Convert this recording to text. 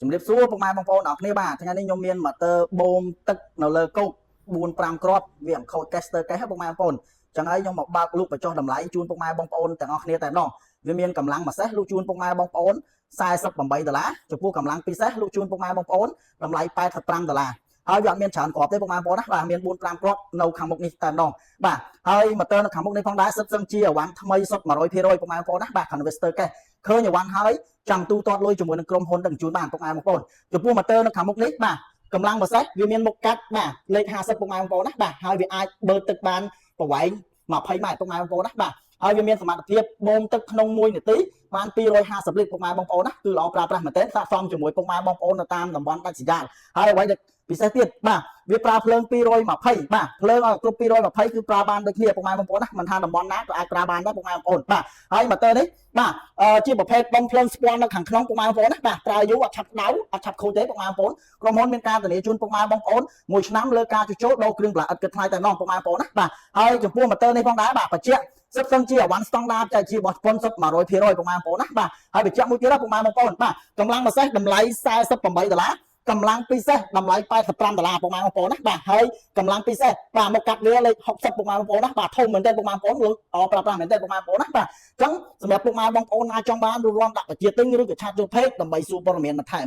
ជំរាបសួរពុកម៉ែបងប្អូនអរគ្នាបាទថ្ងៃនេះខ្ញុំមានម៉ូទ័របូមទឹកនៅលើគោក4-5គ្រាប់វាមិនខូចកេសទៅកេសពុកម៉ែបងប្អូនចឹងហើយខ្ញុំមកបើកលក់បញ្ចុះតម្លៃជូនពុកម៉ែបងប្អូនទាំងអស់គ្នាតែម្ដងវាមានកម្លាំងមួយសេសលក់ជូនពុកម៉ែបងប្អូន$48ចំពោះកម្លាំងពីរសេសលក់ជូនពុកម៉ែបងប្អូនតម្លៃ$85ហើយវាអត់មានច្រើនគ្រាប់ទេពុកម៉ែបងប្អូនណាបាទមាន4-5គ្រាប់នៅខាងមុខនេះតែម្ដងបាទហើយម៉ូទ័រនៅខាងមុខនេះផងដែរសិតសឹងជាអវ៉ាន់ថ្មីសុទ្ធ100%ពុកម៉ែបងប្អូនណាបាទ Converter កេសឃើញអវ៉ាន់ហើយចាំទូទាត់លុយជាមួយនឹងក្រុមហ៊ុនទាំងជូនបានពុកម៉ែបងប្អូនចំពោះម៉ូទ័រនៅខាងមុខនេះបាទកម្លាំងពិសេសវាមានមុខកាត់បាទលេខ50ពុកម៉ែបងប្អូនណាបាទហើយវាអាចបើកទឹកបានប្រវែង20ម៉ែត្រពុកម៉ែបងប្អូនណាបាទហើយវាមានសមត្ថភាពបូមទឹកក្នុង1នាទីបាន250លីត្រពុកម៉ែបងប្អូនណាគឺល្អប្រើប្រាស់មែនទែនស័ក្តិសមជាមួយពុកម៉ែបងប្អូននៅតាមតំបន់ដាច់ស្រយាលហើយអ្វីដែលពិសេសទៀតបាទវាប្រើភ្លើង220បាទភ្លើងឲ្យគ្រប់220គឺប្រើបានដូចគ្នាពុកម៉ែបងប្អូនណាមិនថាតំបន់ណាក៏អាចប្រើបានដែរពុកម៉ែបងប្អូនបាទហើយម៉ូទ័រនេះបាទជាប្រភេទបំភ្លើងស្ពាន់នៅខាងក្នុងពុកម៉ែបងប្អូនណាបាទប្រើយូរអត់ឆាប់ក្តៅអត់ឆាប់ខូចទេពុកម៉ែបងប្អូនក្រុមហ៊ុនមានការធានាជូនពុកម៉ែបងប្អូនមួយឆ្នាំលើការជួសជុលដូរគ្រឿងបន្លាស់ឥតគិតថ្លៃតែម្ដងពុកម៉ែបងប្អូនណាបាទហើយចំពោះម៉ូទ័រនេះផងដែរបាទបញ្ជាក់សិតសឹងជាអវ៉ាន់ស្តង់ដារចែកជារបស់ប៉ុនសុទ្ធ100%ពុកម៉ែបងប្អូនណាបាទហើយបញ្ជាក់មួយទៀតណាពុកម៉ែបងប្អូនបាទកម្លាំងពិសេសតម្លៃ$48កម្លាំងពិសេសតម្លៃ$85ពុកម៉ែបងប្អូនណាបាទហើយកម្លាំងពិសេសបាទមកកាត់វាលេខ60ពុកម៉ែបងប្អូនណាបាទធំមែនទែនពុកម៉ែបងប្អូនលុយអប្រើប្រាស់មែនទែនពុកម៉ែបងប្អូនណាបាទអញ្ចឹងសម្រាប់ពុកម៉ែបងប្អូនណាចង់បានរួចរាល់ដាក់បញ្ជាទិញឬក៏ឆាតចូល page ដើម្បីសួរព័ត៌មានបន្ថែម